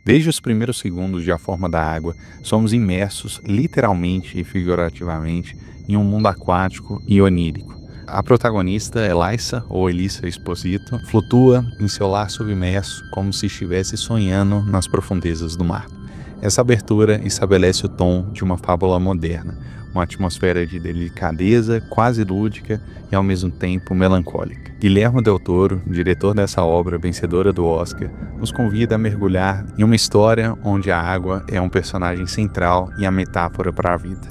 Desde os primeiros segundos de A Forma da Água, somos imersos, literalmente e figurativamente, em um mundo aquático e onírico. A protagonista, Elissa, ou Elissa Exposito, flutua em seu lar submerso como se estivesse sonhando nas profundezas do mar. Essa abertura estabelece o tom de uma fábula moderna, uma atmosfera de delicadeza quase lúdica e ao mesmo tempo melancólica. Guillermo del Toro, diretor dessa obra vencedora do Oscar, nos convida a mergulhar em uma história onde a água é um personagem central e a metáfora para a vida.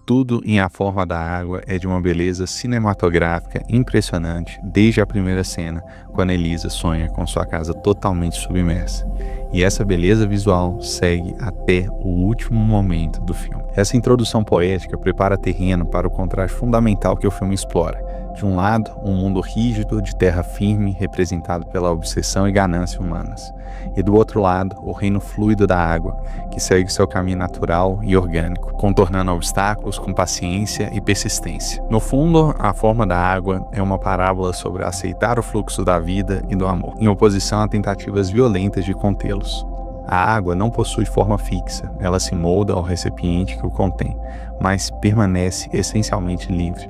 Tudo em A Forma da Água é de uma beleza cinematográfica impressionante desde a primeira cena, quando Elisa sonha com sua casa totalmente submersa. E essa beleza visual segue até o último momento do filme. Essa introdução poética prepara terreno para o contraste fundamental que o filme explora. De um lado, um mundo rígido de terra firme, representado pela obsessão e ganância humanas. E do outro lado, o reino fluido da água, que segue seu caminho natural e orgânico, contornando obstáculos com paciência e persistência. No fundo, A Forma da Água é uma parábola sobre aceitar o fluxo da vida e do amor, em oposição a tentativas violentas de contê-los. A água não possui forma fixa, ela se molda ao recipiente que o contém, mas permanece essencialmente livre.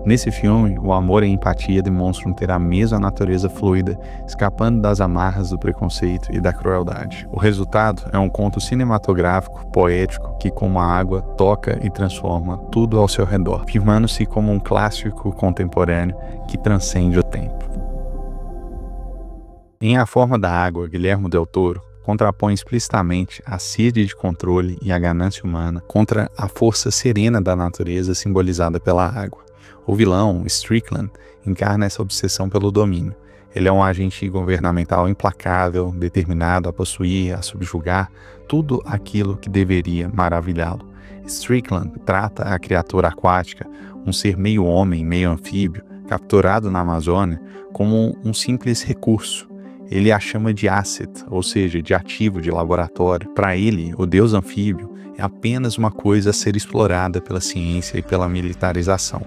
Nesse filme, o amor e a empatia demonstram ter a mesma natureza fluida, escapando das amarras do preconceito e da crueldade. O resultado é um conto cinematográfico, poético, que como a água toca e transforma tudo ao seu redor, firmando-se como um clássico contemporâneo que transcende o tempo. Em A Forma da Água, Guillermo del Toro contrapõe explicitamente a sede de controle e a ganância humana contra a força serena da natureza simbolizada pela água. O vilão, Strickland, encarna essa obsessão pelo domínio. Ele é um agente governamental implacável, determinado a possuir, a subjugar tudo aquilo que deveria maravilhá-lo. Strickland trata a criatura aquática, um ser meio homem, meio anfíbio, capturado na Amazônia, como um simples recurso. Ele a chama de asset, ou seja, de ativo de laboratório. Para ele, o deus anfíbio é apenas uma coisa a ser explorada pela ciência e pela militarização,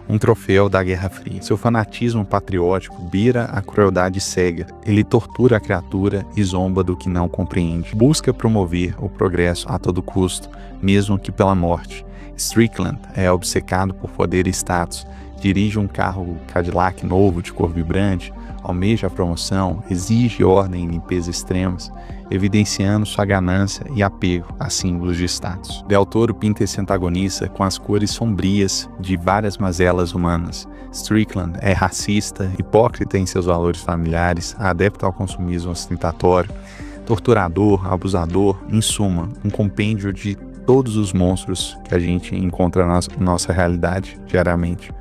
um troféu da Guerra Fria. Seu fanatismo patriótico beira a crueldade cega. Ele tortura a criatura e zomba do que não compreende. Busca promover o progresso a todo custo, mesmo que pela morte. Strickland é obcecado por poder e status, dirige um carro Cadillac novo de cor vibrante, almeja a promoção, exige ordem e limpeza extremas, evidenciando sua ganância e apego a símbolos de status. Del Toro pinta esse antagonista com as cores sombrias de várias mazelas humanas. Strickland é racista, hipócrita em seus valores familiares, adepto ao consumismo ostentatório, torturador, abusador, em suma, um compêndio de todos os monstros que a gente encontra na nossa realidade diariamente.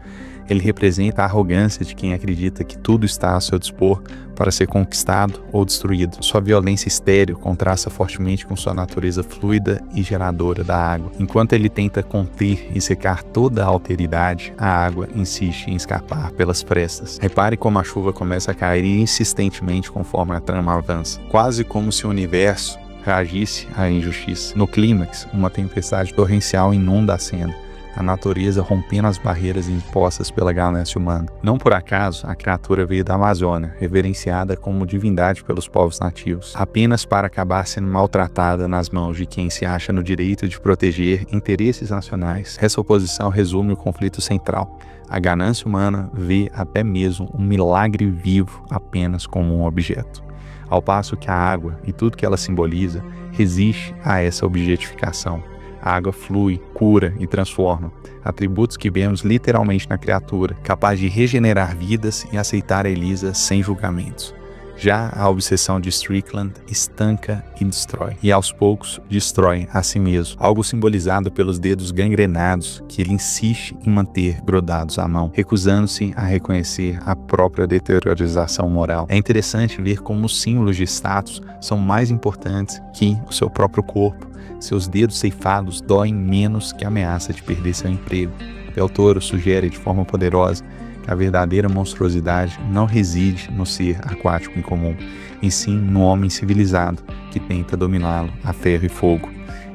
Ele representa a arrogância de quem acredita que tudo está a seu dispor para ser conquistado ou destruído. Sua violência estéril contrasta fortemente com sua natureza fluida e geradora da água. Enquanto ele tenta conter e secar toda a alteridade, a água insiste em escapar pelas frestas. Repare como a chuva começa a cair insistentemente conforme a trama avança, quase como se o universo reagisse à injustiça. No clímax, uma tempestade torrencial inunda a cena, a natureza rompendo as barreiras impostas pela ganância humana. Não por acaso, a criatura veio da Amazônia, reverenciada como divindade pelos povos nativos, apenas para acabar sendo maltratada nas mãos de quem se acha no direito de proteger interesses nacionais. Essa oposição resume o conflito central. A ganância humana vê até mesmo um milagre vivo apenas como um objeto, ao passo que a água e tudo que ela simboliza resiste a essa objetificação. A água flui, cura e transforma, atributos que vemos literalmente na criatura, capaz de regenerar vidas e aceitar a Elisa sem julgamentos. Já a obsessão de Strickland estanca e destrói, e aos poucos destrói a si mesmo, algo simbolizado pelos dedos gangrenados que ele insiste em manter grudados à mão, recusando-se a reconhecer a própria deteriorização moral. É interessante ver como os símbolos de status são mais importantes que o seu próprio corpo. Seus dedos ceifados doem menos que a ameaça de perder seu emprego. Del Toro sugere de forma poderosa que a verdadeira monstruosidade não reside no ser aquático incomum, e sim no homem civilizado que tenta dominá-lo a ferro e fogo.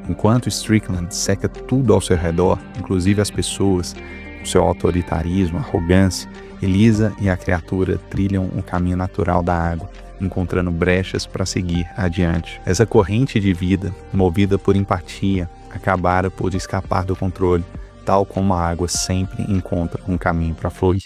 Enquanto Strickland seca tudo ao seu redor, inclusive as pessoas, com seu autoritarismo, arrogância, Elisa e a criatura trilham o caminho natural da água, encontrando brechas para seguir adiante. Essa corrente de vida, movida por empatia, acabara por escapar do controle, tal como a água sempre encontra um caminho para fluir.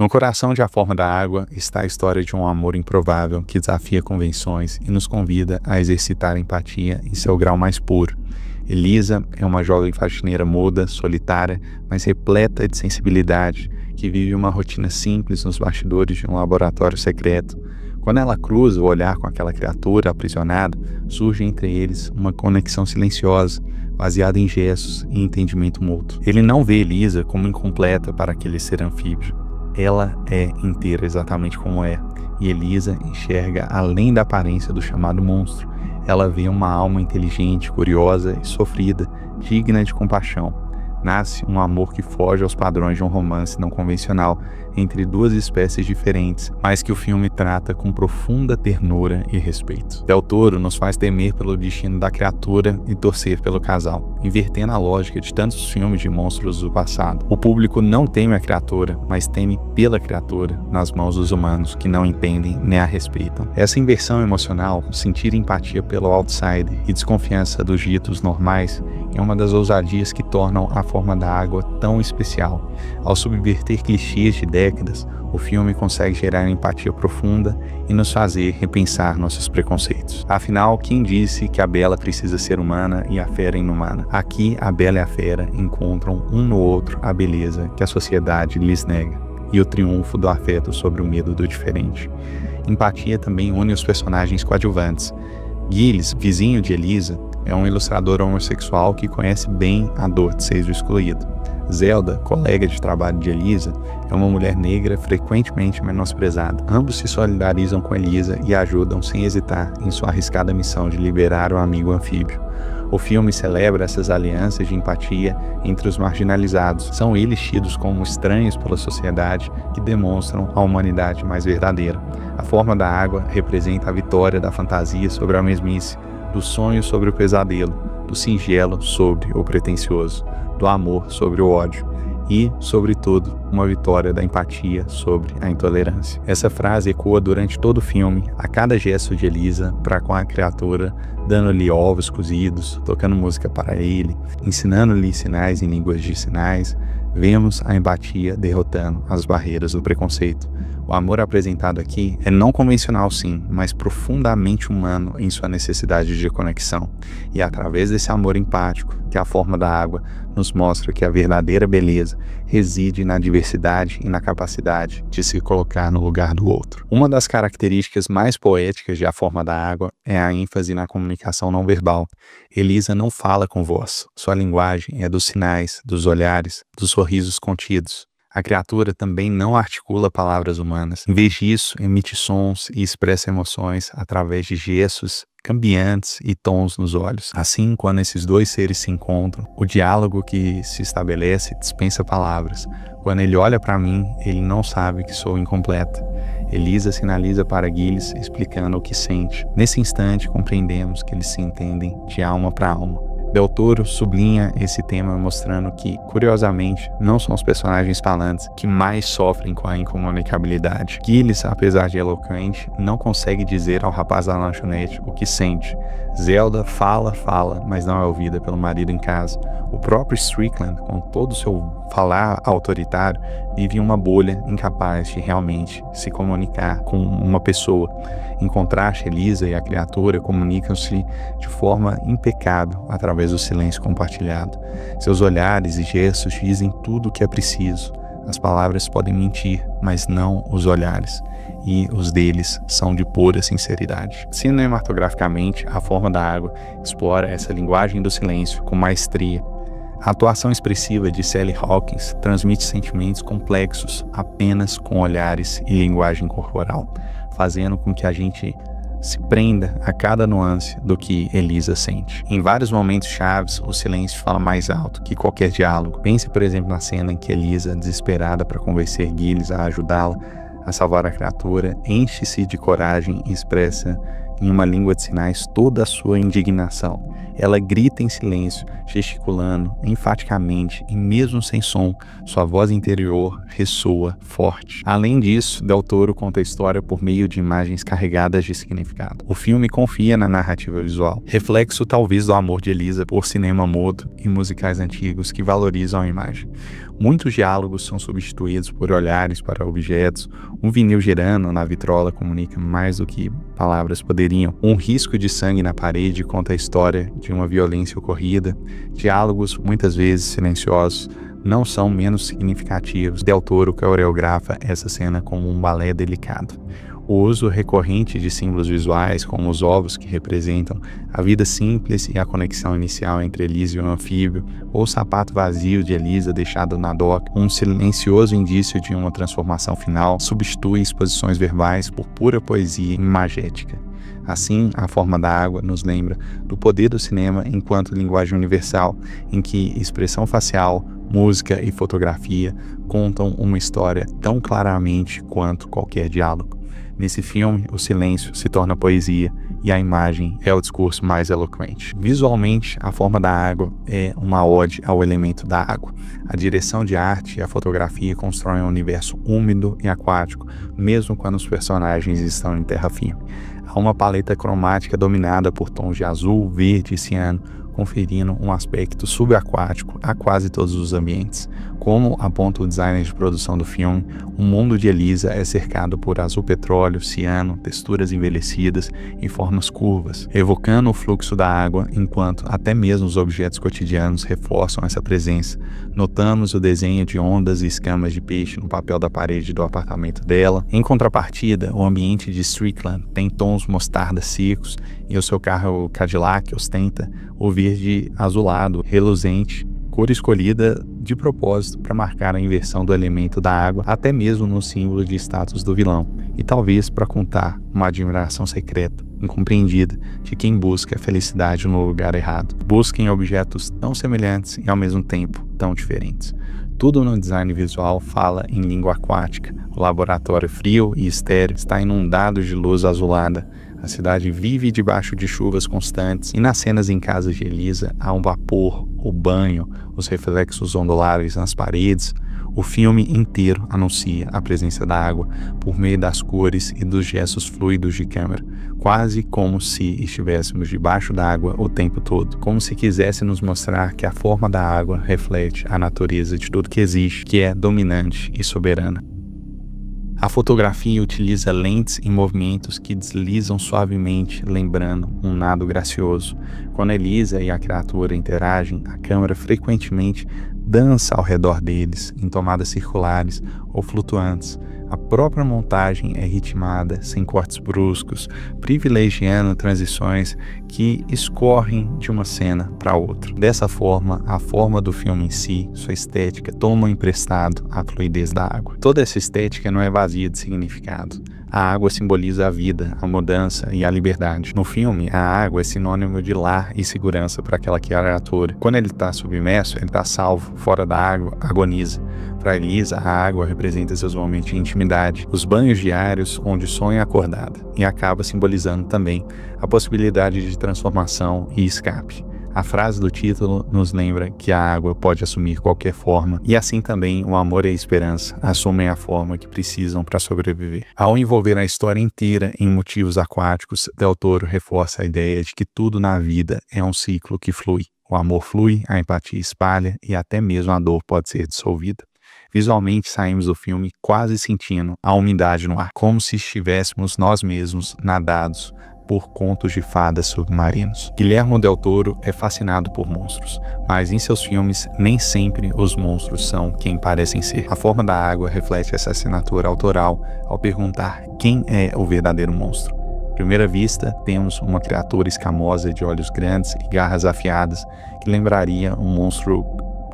No coração de A Forma da Água está a história de um amor improvável que desafia convenções e nos convida a exercitar a empatia em seu grau mais puro. Elisa é uma jovem faxineira muda, solitária, mas repleta de sensibilidade, que vive uma rotina simples nos bastidores de um laboratório secreto. Quando ela cruza o olhar com aquela criatura aprisionada, surge entre eles uma conexão silenciosa, baseada em gestos e entendimento mútuo. Ele não vê Elisa como incompleta para aquele ser anfíbio. Ela é inteira exatamente como é, e Elisa enxerga além da aparência do chamado monstro. Ela vê uma alma inteligente, curiosa e sofrida, digna de compaixão. Nasce um amor que foge aos padrões de um romance não convencional entre duas espécies diferentes, mas que o filme trata com profunda ternura e respeito. Del Toro nos faz temer pelo destino da criatura e torcer pelo casal, invertendo a lógica de tantos filmes de monstros do passado. O público não teme a criatura, mas teme pela criatura nas mãos dos humanos que não entendem nem a respeitam. Essa inversão emocional, sentir empatia pelo outsider e desconfiança dos ditos normais, é uma das ousadias que tornam A Forma da Água tão especial. Ao subverter clichês de décadas, o filme consegue gerar empatia profunda e nos fazer repensar nossos preconceitos. Afinal, quem disse que a bela precisa ser humana e a fera inumana? Aqui, a bela e a fera encontram um no outro a beleza que a sociedade lhes nega e o triunfo do afeto sobre o medo do diferente. Empatia também une os personagens coadjuvantes. Giles, vizinho de Elisa, é um ilustrador homossexual que conhece bem a dor de ser excluído. Zelda, colega de trabalho de Elisa, é uma mulher negra frequentemente menosprezada. Ambos se solidarizam com Elisa e ajudam sem hesitar em sua arriscada missão de liberar o amigo anfíbio. O filme celebra essas alianças de empatia entre os marginalizados. São eles tidos como estranhos pela sociedade que demonstram a humanidade mais verdadeira. A Forma da Água representa a vitória da fantasia sobre a mesmice, do sonho sobre o pesadelo, do singelo sobre o pretensioso, do amor sobre o ódio e, sobretudo, uma vitória da empatia sobre a intolerância. Essa frase ecoa durante todo o filme, a cada gesto de Elisa para com a criatura, dando-lhe ovos cozidos, tocando música para ele, ensinando-lhe sinais em línguas de sinais. Vemos a empatia derrotando as barreiras do preconceito. O amor apresentado aqui é não convencional sim, mas profundamente humano em sua necessidade de conexão. E é através desse amor empático que A Forma da Água nos mostra que a verdadeira beleza reside na diversidade e na capacidade de se colocar no lugar do outro. Uma das características mais poéticas de A Forma da Água é a ênfase na comunicação não verbal. Elisa não fala com voz, sua linguagem é dos sinais, dos olhares, dos sorrisos contidos. A criatura também não articula palavras humanas. Em vez disso, emite sons e expressa emoções através de gestos cambiantes e tons nos olhos. Assim, quando esses dois seres se encontram, o diálogo que se estabelece dispensa palavras. Quando ele olha para mim, ele não sabe que sou incompleta. Elisa sinaliza para Giles, explicando o que sente. Nesse instante, compreendemos que eles se entendem de alma para alma. Del Toro sublinha esse tema mostrando que, curiosamente, não são os personagens falantes que mais sofrem com a incomunicabilidade. Giles, apesar de eloquente, não consegue dizer ao rapaz da lanchonete o que sente. Zelda fala, mas não é ouvida pelo marido em casa. O próprio Strickland, com todo o seu falar autoritário, vive em uma bolha incapaz de realmente se comunicar com uma pessoa. Em contraste, Elisa e a criatura comunicam-se de forma impecável através do silêncio compartilhado. Seus olhares e gestos dizem tudo o que é preciso. As palavras podem mentir, mas não os olhares, e os deles são de pura sinceridade. Cinematograficamente, A Forma da Água explora essa linguagem do silêncio com maestria. A atuação expressiva de Sally Hawkins transmite sentimentos complexos apenas com olhares e linguagem corporal, fazendo com que a gente se prenda a cada nuance do que Elisa sente. Em vários momentos chaves, o silêncio fala mais alto que qualquer diálogo. Pense, por exemplo, na cena em que Elisa, desesperada para convencer Giles a ajudá-la a salvar a criatura, enche-se de coragem e expressa em uma língua de sinais toda a sua indignação. Ela grita em silêncio, gesticulando enfaticamente e mesmo sem som, sua voz interior ressoa forte. Além disso, Del Toro conta a história por meio de imagens carregadas de significado. O filme confia na narrativa visual, reflexo talvez do amor de Elisa por cinema mudo e musicais antigos que valorizam a imagem. Muitos diálogos são substituídos por olhares para objetos, um vinil girando na vitrola comunica mais do que palavras poderiam, um risco de sangue na parede conta a história de uma violência ocorrida, diálogos muitas vezes silenciosos não são menos significativos. Del Toro coreografa essa cena como um balé delicado. O uso recorrente de símbolos visuais, como os ovos que representam a vida simples e a conexão inicial entre Elisa e o anfíbio, ou o sapato vazio de Elisa deixado na doca, um silencioso indício de uma transformação final, substitui exposições verbais por pura poesia imagética. Assim, A Forma da Água nos lembra do poder do cinema enquanto linguagem universal, em que expressão facial, música e fotografia contam uma história tão claramente quanto qualquer diálogo. Nesse filme, o silêncio se torna poesia e a imagem é o discurso mais eloquente. Visualmente, A Forma da Água é uma ode ao elemento da água. A direção de arte e a fotografia constroem um universo úmido e aquático, mesmo quando os personagens estão em terra firme. Há uma paleta cromática dominada por tons de azul, verde e ciano, conferindo um aspecto subaquático a quase todos os ambientes. Como aponta o designer de produção do filme, o mundo de Elisa é cercado por azul petróleo, ciano, texturas envelhecidas e formas curvas, evocando o fluxo da água, enquanto até mesmo os objetos cotidianos reforçam essa presença. Notamos o desenho de ondas e escamas de peixe no papel da parede do apartamento dela. Em contrapartida, o ambiente de Strickland tem tons mostarda secos e o seu carro Cadillac ostenta o verde azulado, reluzente, cor escolhida de propósito para marcar a inversão do elemento da água, até mesmo no símbolo de status do vilão, e talvez para contar uma admiração secreta, incompreendida, de quem busca a felicidade no lugar errado. Busca em objetos tão semelhantes e ao mesmo tempo tão diferentes. Tudo no design visual fala em língua aquática. O laboratório frio e estéril está inundado de luz azulada. A cidade vive debaixo de chuvas constantes e nas cenas em casa de Elisa há um vapor, o banho, os reflexos ondulares nas paredes. O filme inteiro anuncia a presença da água por meio das cores e dos gestos fluidos de câmera, quase como se estivéssemos debaixo d'água o tempo todo, como se quisesse nos mostrar que a forma da água reflete a natureza de tudo que existe, que é dominante e soberana. A fotografia utiliza lentes em movimentos que deslizam suavemente, lembrando um nado gracioso. Quando Elisa e a criatura interagem, a câmera frequentemente dança ao redor deles, em tomadas circulares ou flutuantes. A própria montagem é ritmada, sem cortes bruscos, privilegiando transições que escorrem de uma cena para outra. Dessa forma, a forma do filme em si, sua estética, toma emprestado a fluidez da água. Toda essa estética não é vazia de significado. A água simboliza a vida, a mudança e a liberdade. No filme, a água é sinônimo de lar e segurança para aquela criatura. Quando ele está submerso, ele está salvo. Fora da água, agoniza. Para Elisa, a água representa seus momentos de intimidade, os banhos diários onde sonha acordada, e acaba simbolizando também a possibilidade de transformação e escape. A frase do título nos lembra que a água pode assumir qualquer forma, e assim também o amor e a esperança assumem a forma que precisam para sobreviver. Ao envolver a história inteira em motivos aquáticos, Del Toro reforça a ideia de que tudo na vida é um ciclo que flui. O amor flui, a empatia espalha e até mesmo a dor pode ser dissolvida. Visualmente saímos do filme quase sentindo a umidade no ar, como se estivéssemos nós mesmos nadados por contos de fadas submarinos. Guillermo del Toro é fascinado por monstros, mas em seus filmes nem sempre os monstros são quem parecem ser. A Forma da Água reflete essa assinatura autoral ao perguntar quem é o verdadeiro monstro. À primeira vista, temos uma criatura escamosa de olhos grandes e garras afiadas que lembraria um monstro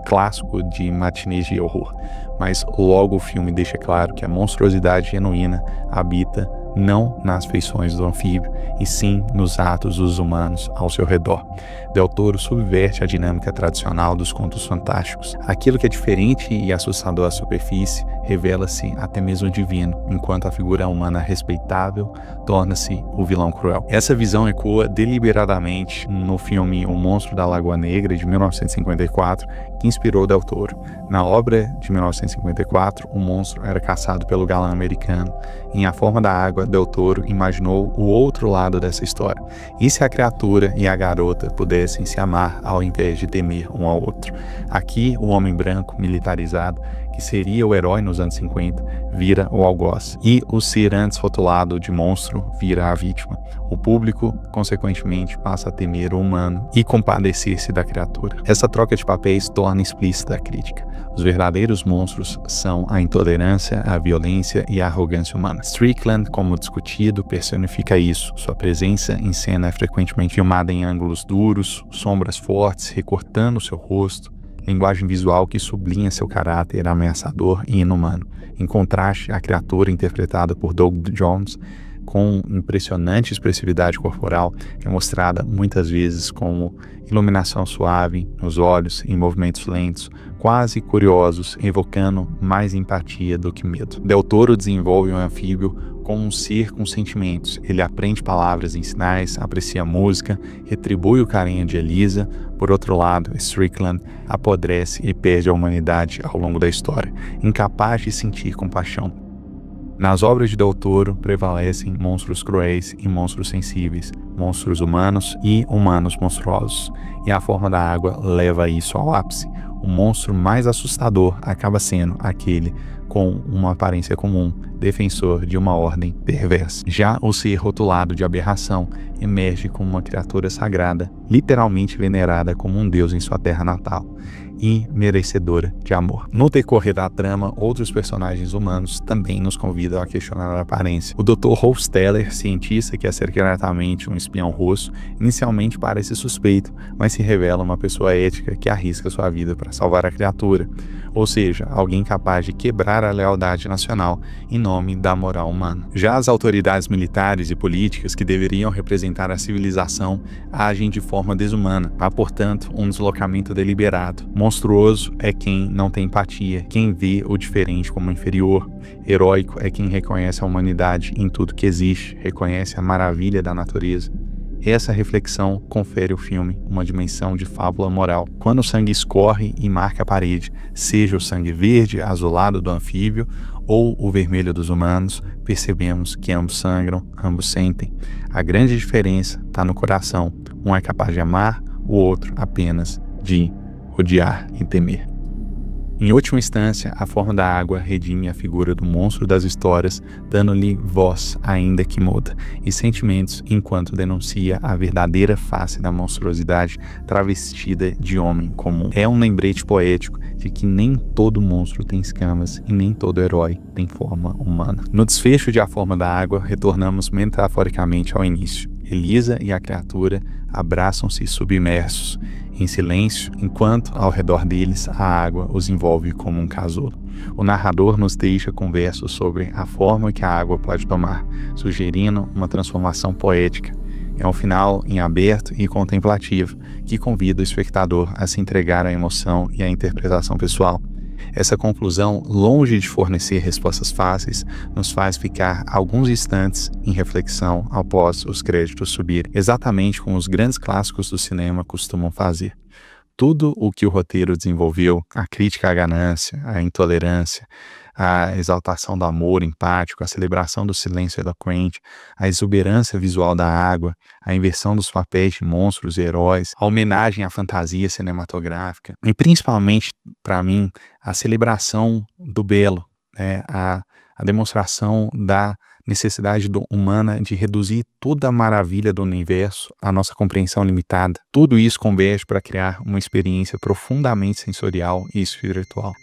clássico de matinês de horror, mas logo o filme deixa claro que a monstruosidade genuína habita não nas feições do anfíbio, e sim nos atos dos humanos ao seu redor. Del Toro subverte a dinâmica tradicional dos contos fantásticos. Aquilo que é diferente e assustador à superfície revela-se até mesmo divino, enquanto a figura humana respeitável torna-se o vilão cruel. Essa visão ecoa deliberadamente no filme O Monstro da Lagoa Negra, de 1954, que inspirou Del Toro. Na obra de 1954, o monstro era caçado pelo galã americano. Em A Forma da Água, Del Toro imaginou o outro lado dessa história. E se a criatura e a garota pudessem se amar ao invés de temer um ao outro? Aqui, o homem branco, militarizado, que seria o herói nos anos 50, vira o algoz. E o ser antes rotulado de monstro vira a vítima. O público, consequentemente, passa a temer o humano e compadecer-se da criatura. Essa troca de papéis torna explícita a crítica. Os verdadeiros monstros são a intolerância, a violência e a arrogância humana. Strickland, como discutido, personifica isso. Sua presença em cena é frequentemente filmada em ângulos duros, sombras fortes, recortando seu rosto, linguagem visual que sublinha seu caráter ameaçador e inumano. Em contraste, a criatura interpretada por Doug Jones, com impressionante expressividade corporal, é mostrada muitas vezes como iluminação suave nos olhos, em movimentos lentos, quase curiosos, evocando mais empatia do que medo. Del Toro desenvolve um anfíbio como um ser com sentimentos. Ele aprende palavras em sinais, aprecia música, retribui o carinho de Elisa. Por outro lado, Strickland apodrece e perde a humanidade ao longo da história, incapaz de sentir compaixão. Nas obras de Del Toro prevalecem monstros cruéis e monstros sensíveis, monstros humanos e humanos monstruosos, e A Forma da Água leva isso ao ápice. O monstro mais assustador acaba sendo aquele com uma aparência comum, defensor de uma ordem perversa. Já o ser rotulado de aberração emerge como uma criatura sagrada, literalmente venerada como um deus em sua terra natal e merecedora de amor. No decorrer da trama, outros personagens humanos também nos convidam a questionar a aparência. O Dr. Hosteller, cientista que é secretamente um espião russo, inicialmente parece suspeito, mas se revela uma pessoa ética que arrisca sua vida para salvar a criatura, ou seja, alguém capaz de quebrar a lealdade nacional em nome da moral humana. Já as autoridades militares e políticas que deveriam representar a civilização agem de forma desumana. Há, portanto, um deslocamento deliberado. Monstruoso é quem não tem empatia, quem vê o diferente como inferior. Heróico é quem reconhece a humanidade em tudo que existe, reconhece a maravilha da natureza. Essa reflexão confere ao filme uma dimensão de fábula moral. Quando o sangue escorre e marca a parede, seja o sangue verde, azulado do anfíbio, ou o vermelho dos humanos, percebemos que ambos sangram, ambos sentem. A grande diferença está no coração. Um é capaz de amar, o outro apenas de odiar e temer. Em última instância, A Forma da Água redime a figura do monstro das histórias, dando-lhe voz, ainda que muda, e sentimentos, enquanto denuncia a verdadeira face da monstruosidade travestida de homem comum. É um lembrete poético de que nem todo monstro tem escamas e nem todo herói tem forma humana. No desfecho de A Forma da Água, retornamos metaforicamente ao início. Elisa e a criatura abraçam-se submersos, em silêncio, enquanto ao redor deles a água os envolve como um casulo. O narrador nos deixa com versos sobre a forma que a água pode tomar, sugerindo uma transformação poética. É um final em aberto e contemplativo, que convida o espectador a se entregar à emoção e à interpretação pessoal. Essa conclusão, longe de fornecer respostas fáceis, nos faz ficar alguns instantes em reflexão após os créditos subirem, exatamente como os grandes clássicos do cinema costumam fazer. Tudo o que o roteiro desenvolveu, a crítica à ganância, à intolerância, a exaltação do amor empático, a celebração do silêncio eloquente, a exuberância visual da água, a inversão dos papéis de monstros e heróis, a homenagem à fantasia cinematográfica e principalmente, para mim, a celebração do belo, né? A demonstração da necessidade humana de reduzir toda a maravilha do universo à nossa compreensão limitada. Tudo isso converge para criar uma experiência profundamente sensorial e espiritual.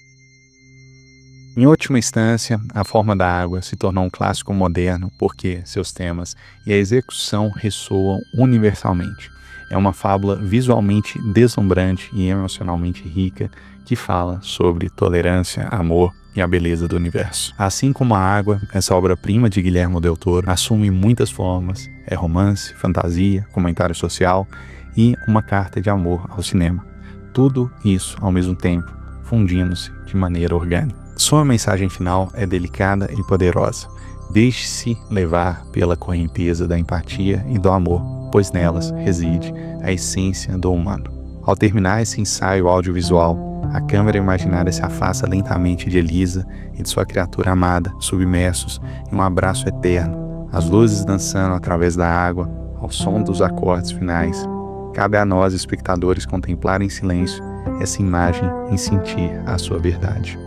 Em última instância, A Forma da Água se tornou um clássico moderno porque seus temas e a execução ressoam universalmente. É uma fábula visualmente deslumbrante e emocionalmente rica que fala sobre tolerância, amor e a beleza do universo. Assim como A Água, essa obra-prima de Guillermo del Toro assume muitas formas. É romance, fantasia, comentário social e uma carta de amor ao cinema. Tudo isso ao mesmo tempo, fundindo-se de maneira orgânica. Sua mensagem final é delicada e poderosa. Deixe-se levar pela correnteza da empatia e do amor, pois nelas reside a essência do humano. Ao terminar esse ensaio audiovisual, a câmera imaginária se afasta lentamente de Elisa e de sua criatura amada, submersos em um abraço eterno, as luzes dançando através da água, ao som dos acordes finais. Cabe a nós, espectadores, contemplar em silêncio essa imagem e sentir a sua verdade.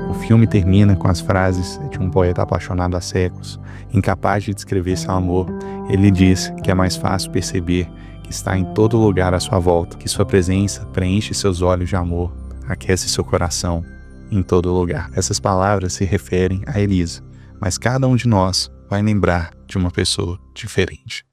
O filme termina com as frases de um poeta apaixonado há séculos, incapaz de descrever seu amor. Ele diz que é mais fácil perceber que está em todo lugar à sua volta, que sua presença preenche seus olhos de amor, aquece seu coração em todo lugar. Essas palavras se referem a Elisa, mas cada um de nós vai lembrar de uma pessoa diferente.